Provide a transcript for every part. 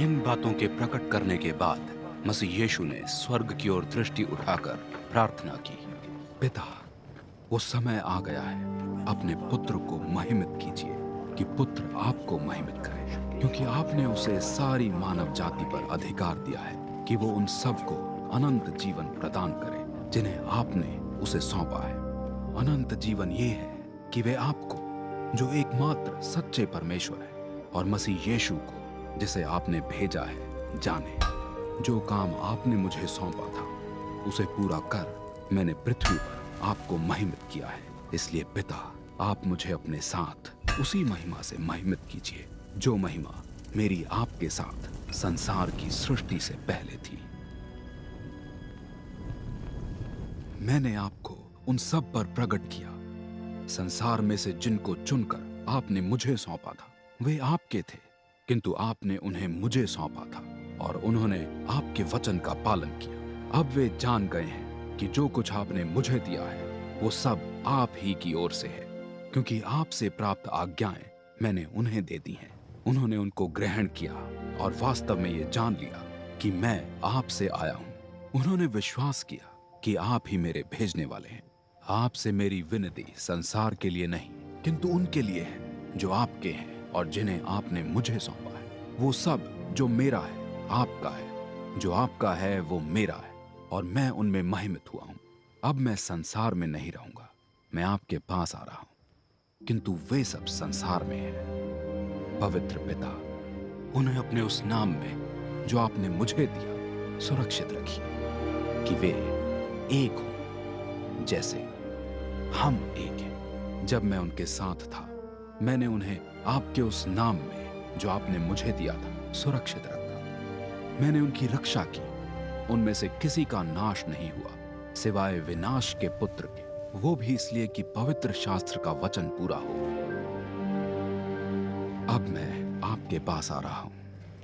इन बातों के प्रकट करने के बाद मसीह यीशु ने स्वर्ग की ओर दृष्टि उठाकर प्रार्थना की, पिता, वो समय आ गया है, अपने पुत्र को महिमित कीजिए कि पुत्र आपको महिमित करे, क्योंकि आपने उसे सारी मानव जाति पर अधिकार दिया है कि वो उन सबको अनंत जीवन प्रदान करे जिन्हें आपने उसे सौंपा है। अनंत जीवन ये है कि वे आपको, जो एकमात्र सच्चे परमेश्वर है, और मसीह यीशु को, जिसे आपने भेजा है, जाने। जो काम आपने मुझे सौंपा था उसे पूरा कर मैंने पृथ्वी पर आपको महिमित किया है। इसलिए पिता, आप मुझे अपने साथ उसी महिमा से महिमित कीजिए जो महिमा मेरी आपके साथ संसार की सृष्टि से पहले थी। मैंने आपको उन सब पर प्रकट किया। संसार में से जिनको चुनकर आपने मुझे सौंपा था वे आपके थे, किंतु आपने उन्हें मुझे सौंपा था और उन्होंने आपके वचन का पालन किया। अब वे जान गए हैं कि जो कुछ आपने मुझे दिया है वो सब आप ही की ओर से है, क्योंकि आपसे प्राप्त आज्ञाएं मैंने उन्हें दे दी हैं। उन्होंने उनको ग्रहण किया और वास्तव में ये जान लिया कि मैं आपसे आया हूं। उन्होंने विश्वास किया कि आप ही मेरे भेजने वाले हैं। आपसे मेरी विनती संसार के लिए नहीं, किंतु उनके लिए है जो आपके हैं और जिन्हें आपने मुझे सौंपा है। वो सब जो मेरा है आपका है, जो आपका है वो मेरा है, और मैं उनमें महिमित हुआ हूं। अब मैं संसार में नहीं रहूंगा, मैं आपके पास आ रहा हूं, किंतु वे सब संसार में है। पवित्र पिता, उन्हें अपने उस नाम में जो आपने मुझे दिया सुरक्षित रखिए कि वे एक हो जैसे हम एक हैं। जब मैं उनके साथ था मैंने उन्हें आपके उस नाम में जो आपने मुझे दिया था सुरक्षित रखा। मैंने उनकी रक्षा की। उनमें से किसी का नाश नहीं हुआ सिवाय विनाश के पुत्र के, वो भी इसलिए कि पवित्र शास्त्र का वचन पूरा हो। अब मैं आपके पास आ रहा हूं।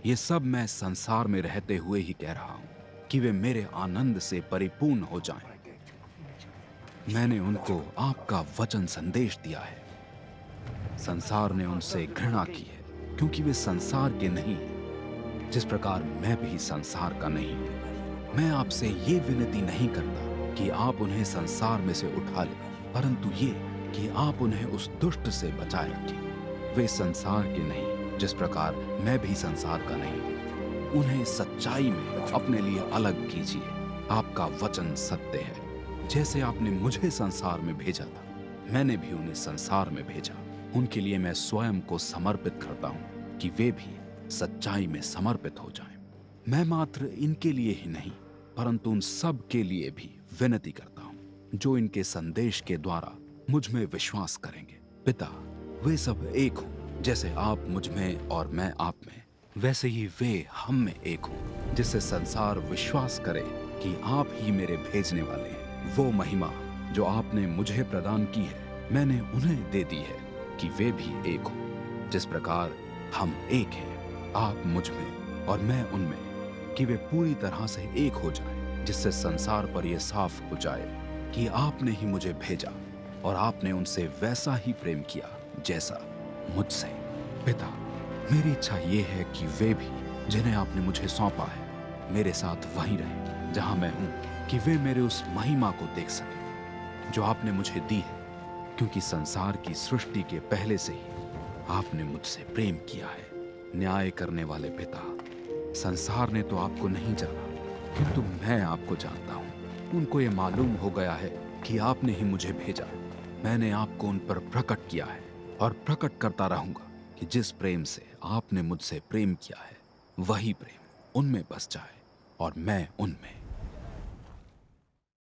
ये सब मैं संसार में रहते हुए ही कह रहा हूं कि वे मेरे आनंद से परिपूर्ण हो जाएं। मैंने उनको आपका वचन संदेश दिया है। संसार ने उनसे घृणा की है क्योंकि वे संसार के नहीं हैं, जिस प्रकार मैं भी संसार का नहीं हूं। मैं आपसे ये विनती नहीं करता कि आप उन्हें संसार में से उठा लें, परंतु ये कि आप उन्हें उस दुष्ट से बचाए रखें। वे संसार के नहीं, जिस प्रकार मैं भी संसार का नहीं हूं। उन्हें सच्चाई में अपने लिए अलग कीजिए। आपका वचन सत्य है। जैसे आपने मुझे संसार में भेजा था, मैंने भी उन्हें संसार में भेजा। उनके लिए मैं स्वयं को समर्पित करता हूं कि वे भी सच्चाई में समर्पित हो जाएं। मैं मात्र इनके लिए ही नहीं, परंतु उन सब के लिए भी विनती करता हूं जो इनके संदेश के द्वारा मुझ में विश्वास करेंगे। पिता, वे सब एक हों, जैसे आप मुझ में और मैं आप में, वैसे ही वे हम में एक हों, जिससे संसार विश्वास करे कि आप ही मेरे भेजने वाले हैं। वो महिमा जो आपने मुझे प्रदान की है मैंने उन्हें दे दी है कि वे भी एक हों, जिस प्रकार हम एक हैं, आप मुझ में और मैं उनमें, कि वे पूरी तरह से एक हो जाएं, जिससे संसार पर यह साफ हो जाए कि आपने ही मुझे भेजा और आपने उनसे वैसा ही प्रेम किया जैसा मुझसे। पिता, मेरी इच्छा ये है कि वे भी, जिन्हें आपने मुझे सौंपा है, मेरे साथ वहीं रहें जहां मैं हूं, कि वे मेरे उस महिमा को देख सकें जो आपने मुझे दी है, क्योंकि संसार की सृष्टि के पहले से ही आपने मुझसे प्रेम किया है। न्याय करने वाले पिता, संसार ने तो आपको नहीं जाना, किंतु मैं आपको जानता हूं। उनको ये मालूम हो गया है कि आपने ही मुझे भेजा। मैंने आपको उन पर प्रकट किया है और प्रकट करता रहूंगा कि जिस प्रेम से आपने मुझसे प्रेम किया है वही प्रेम उनमें बस जाए और मैं उनमें।